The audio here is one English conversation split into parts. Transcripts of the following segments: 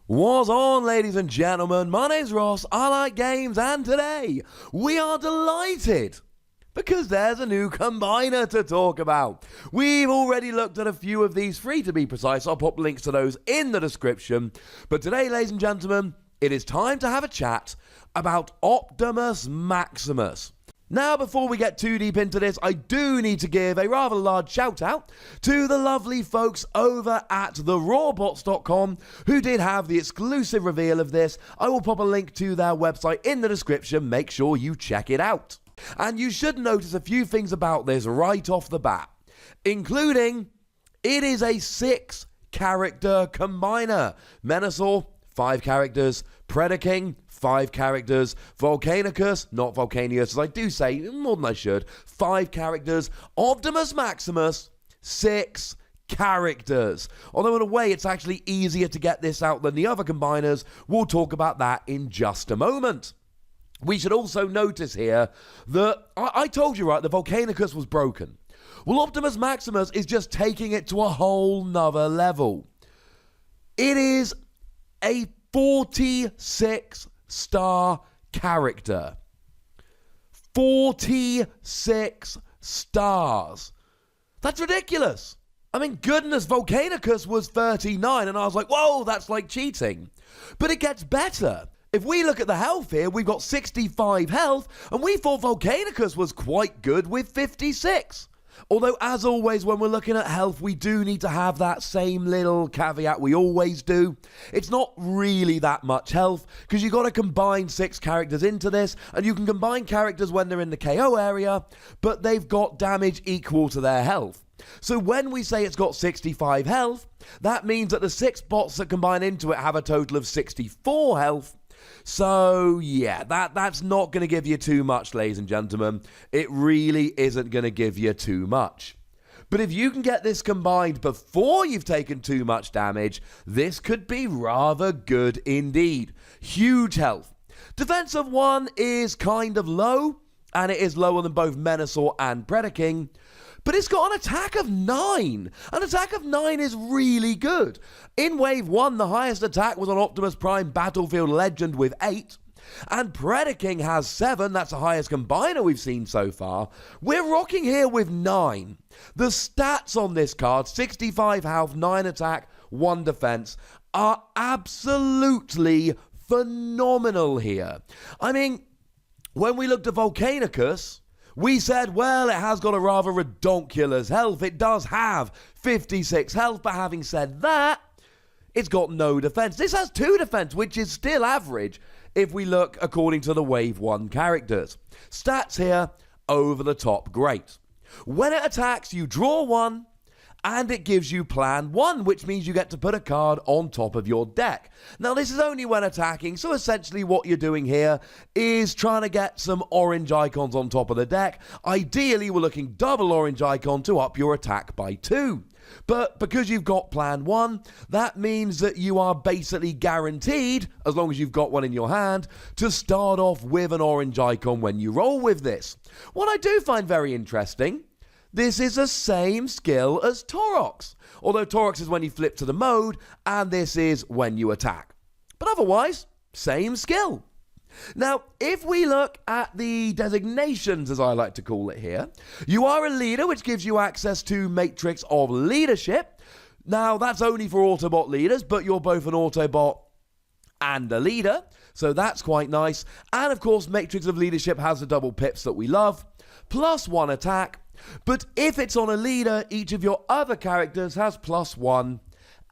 What's on, ladies and gentlemen? My name's Ross, I like games, and today we are delighted because there's a new combiner to talk about. We've already looked at a few of these, free to be precise. I'll pop links to those in the description. But today, ladies and gentlemen, it is time to have a chat about Optimus Maximus. Now, before we get too deep into this, I do need to give a rather large shout out to the lovely folks over at therawbots.com who did have the exclusive reveal of this. I will pop a link to their website in the description. Make sure you check it out. And you should notice a few things about this right off the bat, including it is a 6-character combiner. Menasor, 5 characters. Predaking, 5 characters. Volcanicus, not Volcanius as I do say, more than I should, 5 characters. Optimus Maximus, 6 characters. Although in a way it's actually easier to get this out than the other combiners. We'll talk about that in just a moment. We should also notice here that I told you, right, the Volcanicus was broken. Well, Optimus Maximus is just taking it to a whole nother level. It is a 46-star character. 46 stars. That's ridiculous. I mean, goodness, Volcanicus was 39, and I was like, whoa, that's like cheating. But it gets better. If we look at the health here, we've got 65 health, and we thought Volcanicus was quite good with 56. Although, as always, when we're looking at health, we do need to have that same little caveat we always do. It's not really that much health, because you've got to combine 6 characters into this, and you can combine characters when they're in the KO area, but they've got damage equal to their health. So when we say it's got 65 health, that means that the 6 bots that combine into it have a total of 64 health. So, yeah, that's not going to give you too much, ladies and gentlemen. It really isn't going to give you too much. But if you can get this combined before you've taken too much damage, this could be rather good indeed. Huge health. Defense of 1 is kind of low, and it is lower than both Menasor and Predaking. But it's got an attack of 9. An attack of 9 is really good. In Wave 1, the highest attack was on Optimus Prime Battlefield Legend with 8. And Predaking has 7. That's the highest combiner we've seen so far. We're rocking here with 9. The stats on this card, 65 health, 9 attack, 1 defense, are absolutely phenomenal here. I mean, when we looked at Volcanicus, we said, well, it has got a rather redonkulous health. It does have 56 health, but having said that, it's got no defense. This has 2 defense, which is still average if we look according to the Wave 1 characters. Stats here, over the top great. When it attacks, you draw 1, and it gives you plan 1, which means you get to put a card on top of your deck. Now, this is only when attacking, so essentially what you're doing here is trying to get some orange icons on top of the deck. Ideally, we're looking double orange icon to up your attack by 2. But because you've got plan 1, that means that you are basically guaranteed, as long as you've got one in your hand, to start off with an orange icon when you roll with this. What I do find very interesting, this is the same skill as Taurox, although Taurox is when you flip to the mode, and this is when you attack. But otherwise, same skill. Now, if we look at the designations, as I like to call it here, you are a leader, which gives you access to Matrix of Leadership. Now, that's only for Autobot leaders, but you're both an Autobot and a leader, so that's quite nice. And of course, Matrix of Leadership has the double pips that we love, plus 1 attack. But if it's on a leader, each of your other characters has plus 1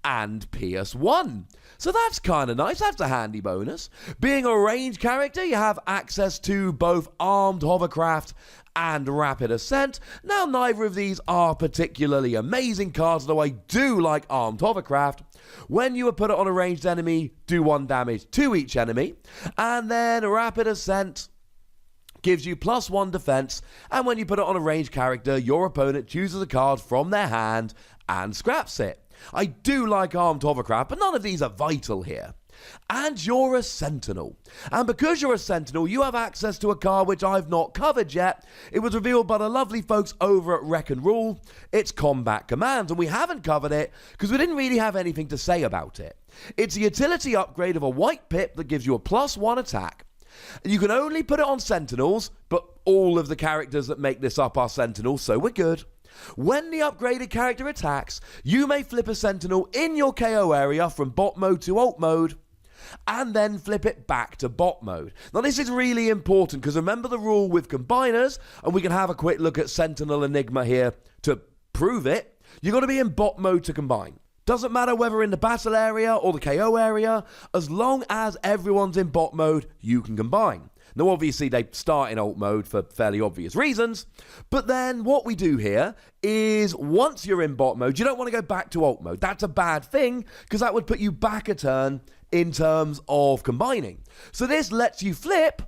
and Pierce 1. So that's kind of nice. That's a handy bonus. Being a ranged character, you have access to both Armed Hovercraft and Rapid Ascent. Now, neither of these are particularly amazing cards, though I do like Armed Hovercraft. When you put it on a ranged enemy, do 1 damage to each enemy. And then Rapid Ascent gives you plus 1 defense, and when you put it on a ranged character, your opponent chooses a card from their hand and scraps it. I do like Armed Hovercraft, but none of these are vital here. And you're a Sentinel. And because you're a Sentinel, you have access to a card which I've not covered yet. It was revealed by the lovely folks over at Wreck and Rule. It's Combat Commands, and we haven't covered it because we didn't really have anything to say about it. It's a utility upgrade of a white pip that gives you a +1 attack. You can only put it on Sentinels, but all of the characters that make this up are Sentinels, so we're good. When the upgraded character attacks, you may flip a Sentinel in your KO area from bot mode to alt mode, and then flip it back to bot mode. Now this is really important because remember the rule with combiners, and we can have a quick look at Sentinel Enigma here to prove it. You've got to be in bot mode to combine. Doesn't matter whether in the battle area or the KO area, as long as everyone's in bot mode, you can combine. Now obviously they start in alt mode for fairly obvious reasons, but then what we do here is once you're in bot mode, you don't want to go back to alt mode. That's a bad thing because that would put you back a turn in terms of combining. So this lets you flip,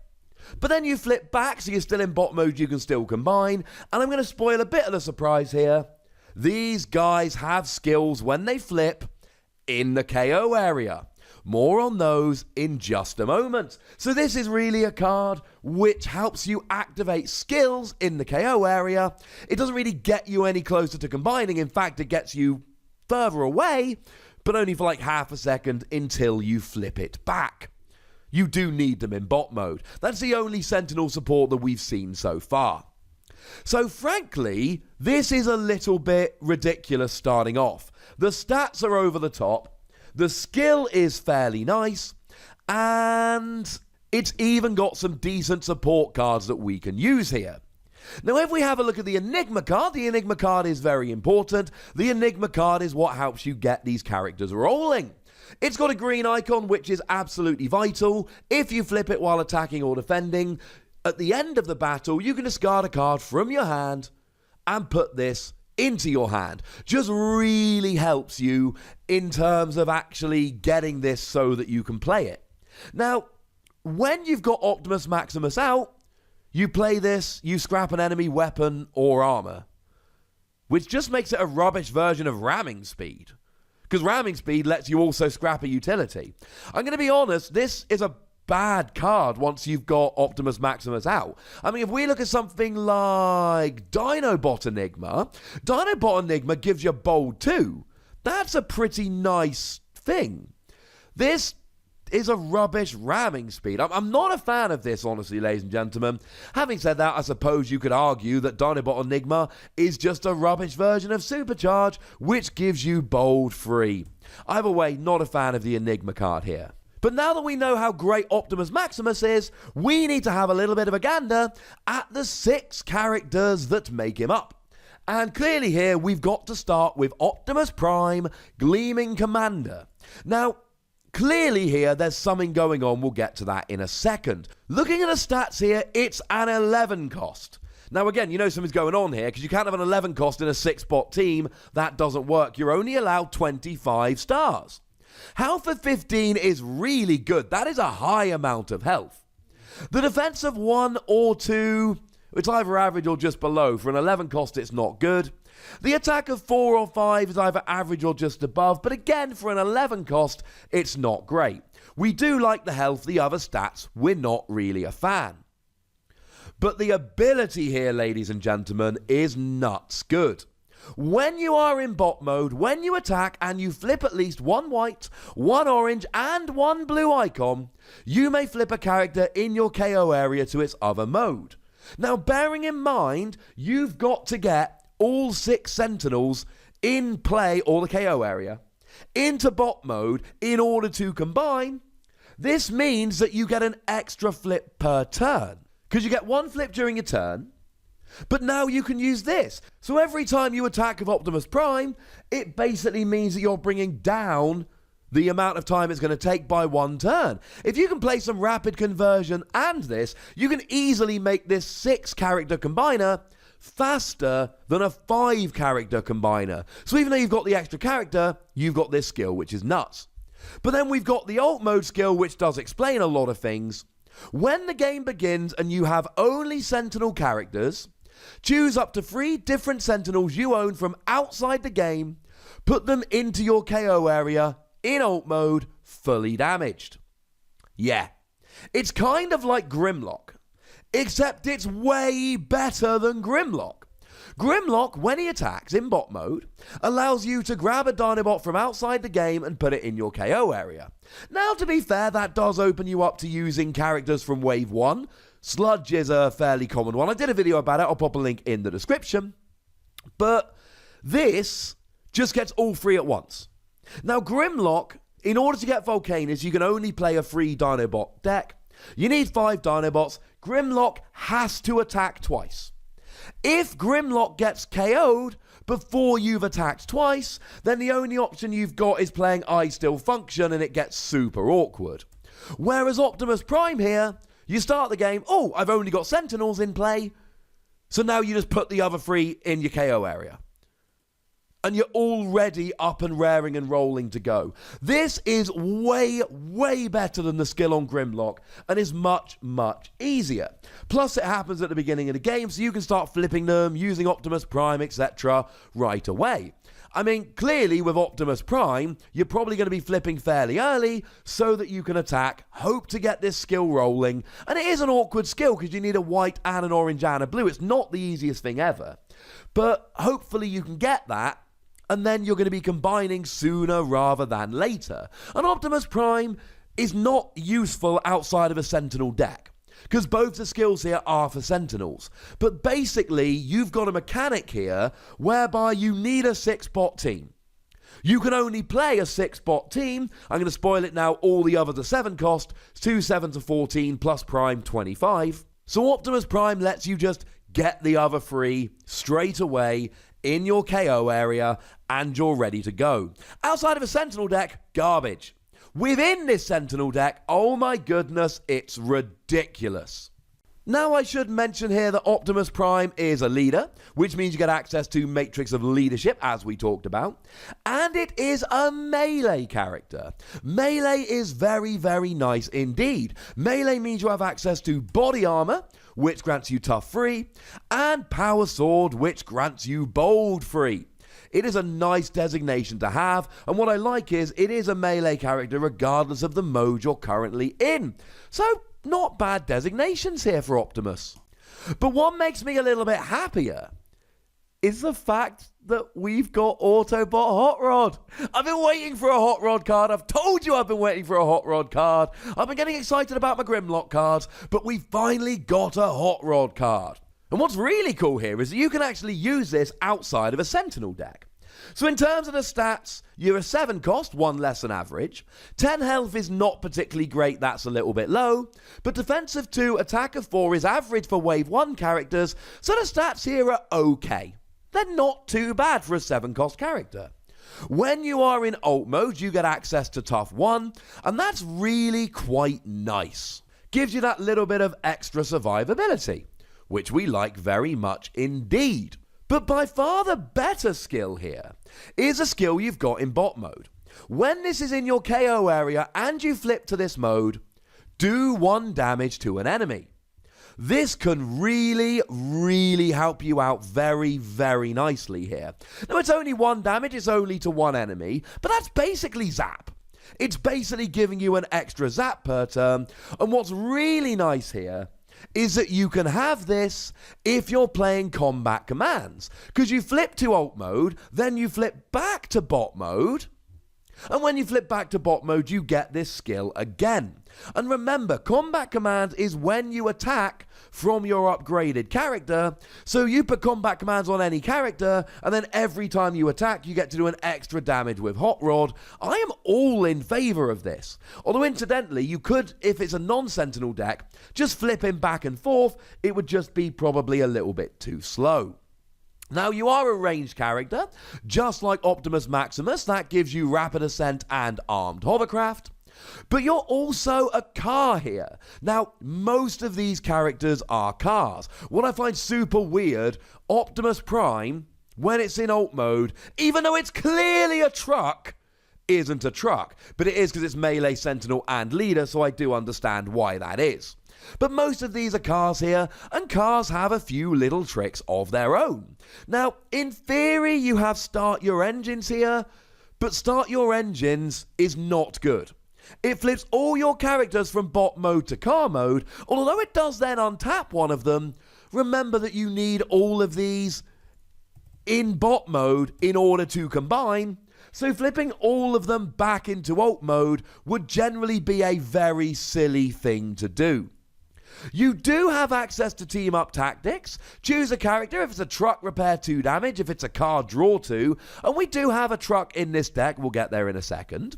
but then you flip back so you're still in bot mode, you can still combine. And I'm going to spoil a bit of the surprise here. These guys have skills when they flip in the KO area. More on those in just a moment. So this is really a card which helps you activate skills in the KO area. It doesn't really get you any closer to combining. In fact, it gets you further away, but only for like half a second until you flip it back. You do need them in bot mode. That's the only Sentinel support that we've seen so far. So frankly, this is a little bit ridiculous starting off. The stats are over the top, the skill is fairly nice, and it's even got some decent support cards that we can use here. Now if we have a look at the Enigma card is very important. The Enigma card is what helps you get these characters rolling. It's got a green icon which is absolutely vital. If you flip it while attacking or defending, at the end of the battle, you can discard a card from your hand and put this into your hand. Just really helps you in terms of actually getting this so that you can play it. Now, when you've got Optimus Maximus out, you play this, you scrap an enemy weapon or armor, which just makes it a rubbish version of ramming speed. Because ramming speed lets you also scrap a utility. I'm going to be honest, this is a bad card once you've got Optimus Maximus out. I mean, if we look at something like Dinobot Enigma gives you bold 2. That's a pretty nice thing. This is a rubbish ramming speed. I'm not a fan of this, honestly, ladies and gentlemen. Having said that, I suppose you could argue that Dinobot Enigma is just a rubbish version of Supercharge, which gives you bold 3. Either way, not a fan of the Enigma card here. But now that we know how great Optimus Maximus is, we need to have a little bit of a gander at the 6 characters that make him up. And clearly here, we've got to start with Optimus Prime, Gleaming Commander. Now, clearly here, there's something going on. We'll get to that in a second. Looking at the stats here, it's an 11 cost. Now again, you know something's going on here because you can't have an 11 cost in a 6-bot team. That doesn't work. You're only allowed 25 stars. Health of 15 is really good. That is a high amount of health. The defense of 1 or 2, it's either average or just below. For an 11 cost, it's not good. The attack of 4 or 5 is either average or just above, but again, for an 11 cost, it's not great. We do like the health, the other stats, we're not really a fan. But the ability here, ladies and gentlemen, is nuts good. When you are in bot mode, when you attack and you flip at least 1 white, 1 orange and 1 blue icon, you may flip a character in your KO area to its other mode. Now, bearing in mind, you've got to get all 6 Sentinels in play, or the KO area, into bot mode in order to combine. This means that you get an extra flip per turn, because you get 1 flip during your turn, but now you can use this. So every time you attack with Optimus Prime, it basically means that you're bringing down the amount of time it's going to take by 1 turn. If you can play some rapid conversion and this, you can easily make this 6-character combiner faster than a 5-character combiner. So even though you've got the extra character, you've got this skill, which is nuts. But then we've got the alt mode skill, which does explain a lot of things. When the game begins and you have only Sentinel characters, choose up to 3 different Sentinels you own from outside the game, put them into your KO area, in alt mode fully damaged. Yeah, it's kind of like Grimlock, except it's way better than Grimlock. Grimlock, when he attacks in bot mode, allows you to grab a Dinobot from outside the game and put it in your KO area. Now, to be fair, that does open you up to using characters from Wave 1. Sludge is a fairly common one. I did a video about it. I'll pop a link in the description. But this just gets all three at once. Now, Grimlock, in order to get Volcanus, you can only play a free Dinobot deck. You need 5 Dinobots. Grimlock has to attack twice. If Grimlock gets KO'd before you've attacked twice, then the only option you've got is playing I Still Function, and it gets super awkward. Whereas Optimus Prime here, you start the game, oh, I've only got Sentinels in play, so now you just put the other 3 in your KO area. And you're already up and raring and rolling to go. This is way, way better than the skill on Grimlock and is much, much easier. Plus, it happens at the beginning of the game, so you can start flipping them, using Optimus Prime, etc. right away. I mean, clearly, with Optimus Prime, you're probably going to be flipping fairly early so that you can attack, hope to get this skill rolling. And it is an awkward skill because you need a white and an orange and a blue. It's not the easiest thing ever. But hopefully you can get that, and then you're going to be combining sooner rather than later. And Optimus Prime is not useful outside of a Sentinel deck, because both the skills here are for Sentinels. But basically, you've got a mechanic here whereby you need a 6-bot team. You can only play a 6-bot team. I'm going to spoil it now. All the others are 7 cost. 2 7 to 14 plus Prime 25. So Optimus Prime lets you just get the other 3 straight away in your KO area, and you're ready to go. Outside of a Sentinel deck, garbage. Within this Sentinel deck, oh my goodness, it's ridiculous. Now, I should mention here that Optimus Prime is a leader, which means you get access to Matrix of Leadership, as we talked about, and it is a melee character. Melee is very, very nice indeed. Melee means you have access to body armor, which grants you tough 3, and power sword, which grants you bold 3. It is a nice designation to have, and what I like is it is a melee character regardless of the mode you're currently in. So, not bad designations here for Optimus. But what makes me a little bit happier is the fact that we've got Autobot Hot Rod. I've been waiting for a Hot Rod card. I've told you I've been waiting for a Hot Rod card. I've been getting excited about my Grimlock cards, but we finally got a Hot Rod card. And what's really cool here is that you can actually use this outside of a Sentinel deck. So in terms of the stats, you're a 7 cost, 1 less than average. 10 health is not particularly great, that's a little bit low. But defense of 2, attack of 4 is average for Wave 1 characters, so the stats here are okay. They're not too bad for a 7 cost character. When you are in alt mode, you get access to tough 1, and that's really quite nice. Gives you that little bit of extra survivability, which we like very much indeed. But by far the better skill here is a skill you've got in bot mode. When this is in your KO area and you flip to this mode, do 1 damage to an enemy. This can really, really help you out very, very nicely here. Now, it's only 1 damage, it's only to 1 enemy, but that's basically zap. It's basically giving you an extra zap per turn, and what's really nice here is that you can have this if you're playing combat commands, because you flip to alt mode, then you flip back to bot mode, and when you flip back to bot mode, you get this skill again. And remember, combat command is when you attack from your upgraded character, so you put combat commands on any character, and then every time you attack, you get to do an extra damage with Hot Rod. I am all in favour of this. Although, incidentally, you could, if it's a non-Sentinel deck, just flip him back and forth. It would just be probably a little bit too slow. Now, you are a ranged character, just like Optimus Maximus. That gives you rapid ascent and armed hovercraft. But you're also a car here. Now, most of these characters are cars. What I find super weird, Optimus Prime, when it's in alt mode, even though it's clearly a truck, isn't a truck. But it is because it's melee, sentinel, and leader, so I do understand why that is. But most of these are cars here, and cars have a few little tricks of their own. Now, in theory, you have start your engines here, But Start Your Engines is not good. It flips all your characters from bot mode to car mode, although it does then untap one of them. Remember that you need all of these in bot mode in order to combine, so flipping all of them back into alt mode would generally be a very silly thing to do. You do have access to team up tactics. Choose a character. If it's a truck, repair 2 damage. If it's a car, draw 2. And we do have a truck in this deck. We'll get there in a second.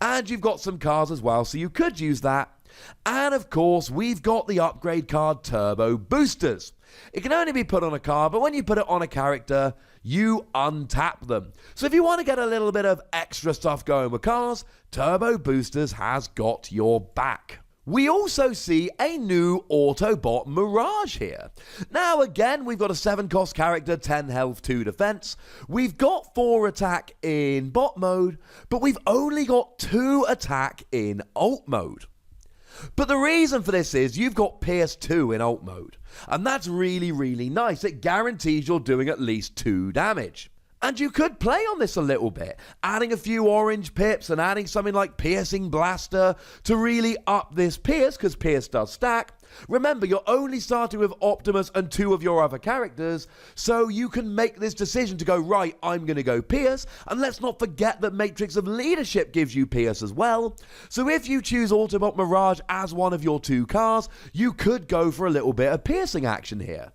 And you've got some cars as well, so you could use that. And of course, we've got the upgrade card Turbo Boosters. It can only be put on a car, but when you put it on a character, you untap them. So if you want to get a little bit of extra stuff going with cars, Turbo Boosters has got your back. We also see a new Autobot Mirage here. Now again, we've got a 7-cost character, 10 health, 2 defense. We've got 4 attack in bot mode, but we've only got 2 attack in alt mode. But the reason for this is you've got Pierce 2 in alt mode, and that's really, really nice. It guarantees you're doing at least 2 damage. And you could play on this a little bit, adding a few orange pips and adding something like Piercing Blaster to really up this Pierce, because Pierce does stack. Remember, you're only starting with Optimus and 2 of your other characters, so you can make this decision to go, right, I'm going to go Pierce, and let's not forget that Matrix of Leadership gives you Pierce as well. So if you choose Autobot Mirage as one of your 2 cars, you could go for a little bit of piercing action here.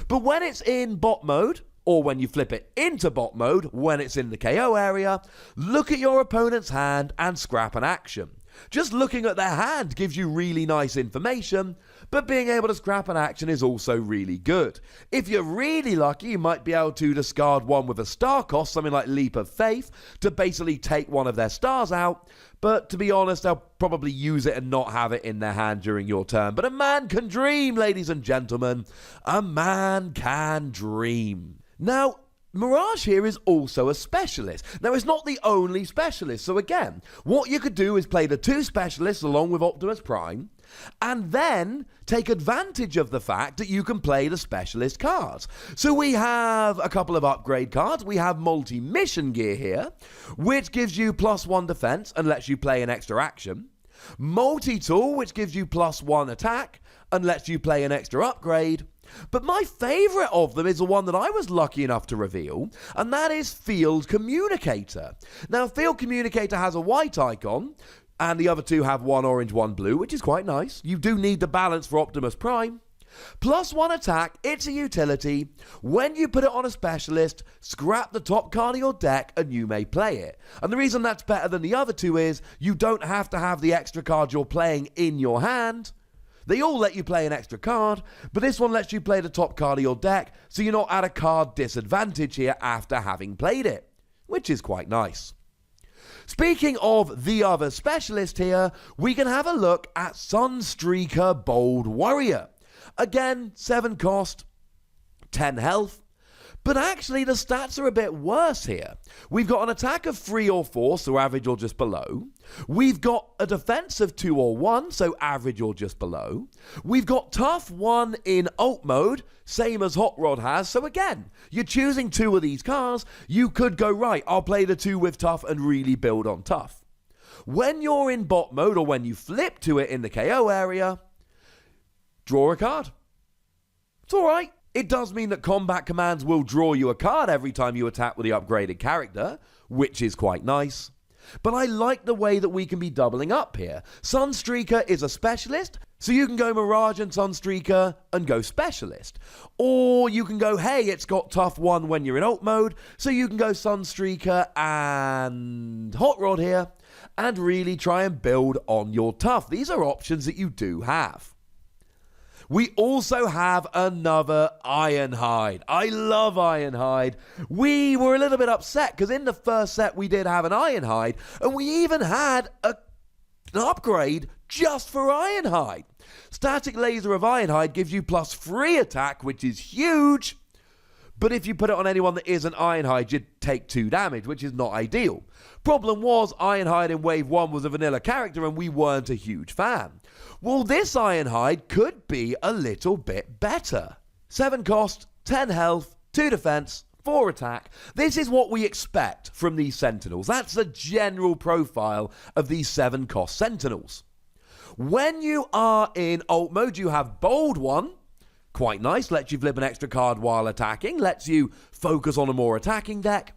But when it's in bot mode, or when you flip it into bot mode, when it's in the KO area, look at your opponent's hand and scrap an action. Just looking at their hand gives you really nice information, but being able to scrap an action is also really good. If you're really lucky, you might be able to discard one with a star cost, something like Leap of Faith, to basically take one of their stars out, but to be honest, they'll probably use it and not have it in their hand during your turn. But a man can dream, ladies and gentlemen. A man can dream. Now, Mirage here is also a specialist. Now, it's not the only specialist, so again, what you could do is play the 2 specialists along with Optimus Prime, and then take advantage of the fact that you can play the specialist cards. So we have a couple of upgrade cards. We have multi-mission gear here, which gives you +1 defense and lets you play an extra action. Multi-tool, which gives you +1 attack and lets you play an extra upgrade. But my favourite of them is the one that I was lucky enough to reveal, and that is Field Communicator. Now, Field Communicator has a white icon, and the other 2 have 1 orange, 1 blue, which is quite nice. You do need the balance for Optimus Prime. +1 attack, it's a utility. When you put it on a specialist, scrap the top card of your deck and you may play it. And the reason that's better than the other 2 is you don't have to have the extra card you're playing in your hand. They all let you play an extra card, but this one lets you play the top card of your deck, so you're not at a card disadvantage here after having played it, which is quite nice. Speaking of the other specialist here, we can have a look at Sunstreaker Bold Warrior. Again, 7 cost, 10 health. But actually, the stats are a bit worse here. We've got an attack of 3 or 4, so average or just below. We've got a defense of 2 or 1, so average or just below. We've got tough 1 in alt mode, same as Hot Rod has. So again, you're choosing 2 of these cars. You could go, right, I'll play the 2 with tough and really build on tough. When you're in bot mode, or when you flip to it in the KO area, draw a card. It's alright. It does mean that combat commands will draw you a card every time you attack with the upgraded character, which is quite nice. But I like the way that we can be doubling up here. Sunstreaker is a specialist, so you can go Mirage and Sunstreaker and go specialist. Or you can go, hey, it's got tough 1 when you're in alt mode, so you can go Sunstreaker and Hot Rod here and really try and build on your tough. These are options that you do have. We also have another Ironhide. I love Ironhide. We were a little bit upset because in the first set we did have an Ironhide, and we even had an upgrade just for Ironhide. Static Laser of Ironhide gives you +3 attack, which is huge. But if you put it on anyone that isn't Ironhide, you'd take 2 damage, which is not ideal. Problem was, Ironhide in Wave 1 was a vanilla character and we weren't a huge fan. Well, this Ironhide could be a little bit better. 7 cost, 10 health, 2 defense, 4 attack. This is what we expect from these Sentinels. That's the general profile of these 7 cost Sentinels. When you are in ult mode, you have Bold 1. Quite nice, lets you flip an extra card while attacking, lets you focus on a more attacking deck.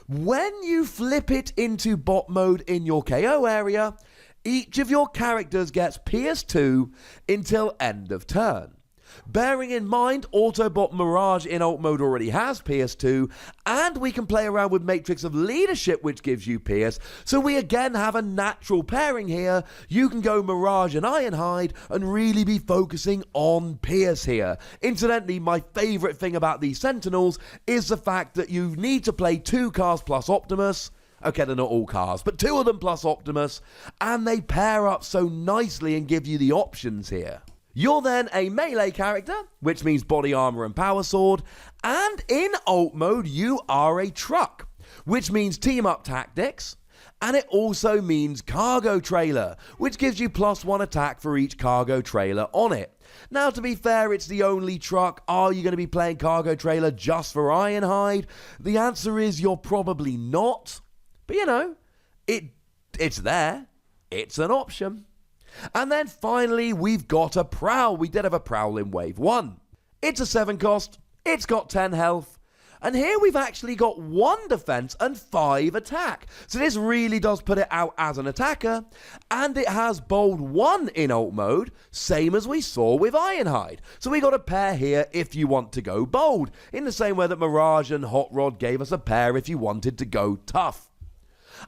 When you flip it into bot mode in your KO area, each of your characters gets Pierce 2 until end of turn. Bearing in mind, Autobot Mirage in ult mode already has Pierce 2, and we can play around with Matrix of Leadership, which gives you Pierce, so we again have a natural pairing here. You can go Mirage and Ironhide and really be focusing on Pierce here. Incidentally, my favourite thing about these Sentinels is the fact that you need to play 2 cars plus Optimus. Okay, they're not all cars, but 2 of them plus Optimus, and they pair up so nicely and give you the options here. You're then a melee character, which means body armor and power sword, and in ult mode you are a truck, which means team up tactics, and it also means cargo trailer, which gives you +1 attack for each cargo trailer on it. Now, to be fair, it's the only truck. Are you going to be playing cargo trailer just for Ironhide? The answer is you're probably not, but you know, it's there. It's an option. And then finally, we've got a Prowl. We did have a Prowl in Wave 1. It's a 7 cost, it's got 10 health, and here we've actually got 1 defense and 5 attack. So this really does put it out as an attacker, and it has Bold 1 in ult mode, same as we saw with Ironhide. So we got a pair here if you want to go bold, in the same way that Mirage and Hot Rod gave us a pair if you wanted to go tough.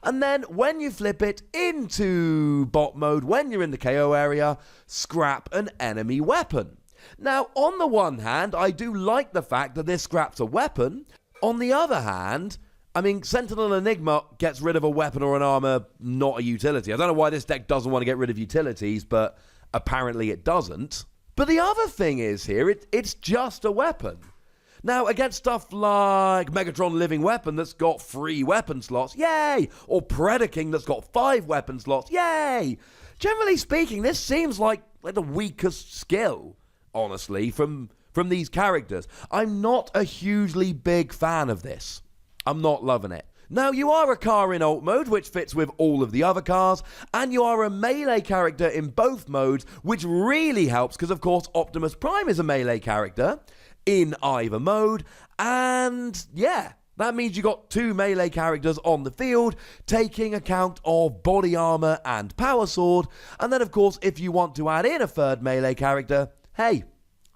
And then when you flip it into bot mode, when you're in the KO area, scrap an enemy weapon. Now, on the one hand, I do like the fact that this scraps a weapon. On the other hand, I mean, Sentinel Enigma gets rid of a weapon or an armor, not a utility. I don't know why this deck doesn't want to get rid of utilities, but apparently it doesn't. But the other thing is here, it's just a weapon. Now, against stuff like Megatron Living Weapon that's got 3 weapon slots, yay! Or Predaking that's got 5 weapon slots, yay! Generally speaking, this seems like the weakest skill, honestly, from these characters. I'm not a hugely big fan of this. I'm not loving it. Now, you are a car in ult mode, which fits with all of the other cars, and you are a melee character in both modes, which really helps because, of course, Optimus Prime is a melee character in either mode, and yeah, that means you got 2 melee characters on the field, taking account of body armor and power sword, and then of course if you want to add in a 3rd melee character, hey,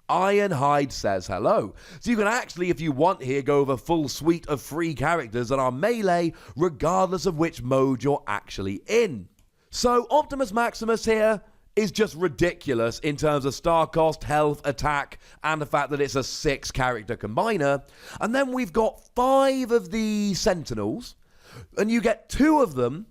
Ironhide says hello. So you can actually, if you want here, go over a full suite of 3 characters that are melee, regardless of which mode you're actually in. So Optimus Maximus here is just ridiculous in terms of star cost, health, attack, and the fact that it's a 6 character combiner. And then we've got 5 of the Sentinels, and you get 2 of them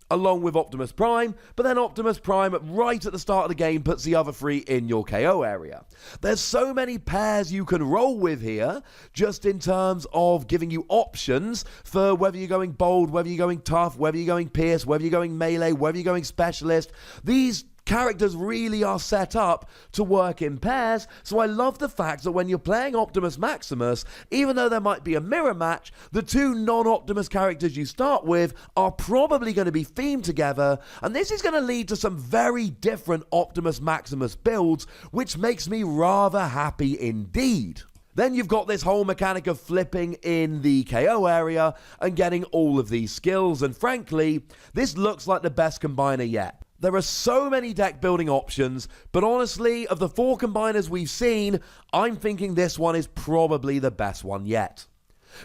along with Optimus Prime, but then Optimus Prime right at the start of the game puts the other 3 in your KO area. There's so many pairs you can roll with here, just in terms of giving you options for whether you're going bold, whether you're going tough, whether you're going pierce, whether you're going melee, whether you're going specialist. These characters really are set up to work in pairs, so I love the fact that when you're playing Optimus Maximus, even though there might be a mirror match, the 2 non-Optimus characters you start with are probably going to be themed together, and this is going to lead to some very different Optimus Maximus builds, which makes me rather happy indeed. Then you've got this whole mechanic of flipping in the KO area and getting all of these skills, and frankly, this looks like the best combiner yet. There are so many deck building options, but honestly, of the 4 combiners we've seen, I'm thinking this one is probably the best one yet.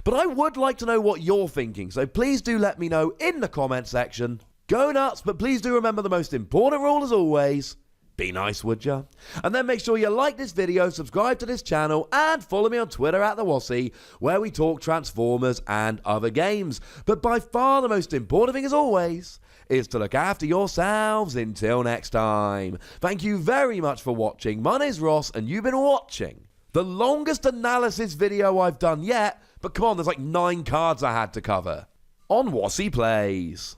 But I would like to know what you're thinking, so please do let me know in the comment section. Go nuts, but please do remember the most important rule as always: be nice, would ya? And then make sure you like this video, subscribe to this channel, and follow me on Twitter at the Wossy, where we talk Transformers and other games. But by far the most important thing as always is to look after yourselves until next time. Thank you very much for watching. My name's Ross, and you've been watching the longest analysis video I've done yet, but come on, there's like 9 cards I had to cover on Wossy Plays.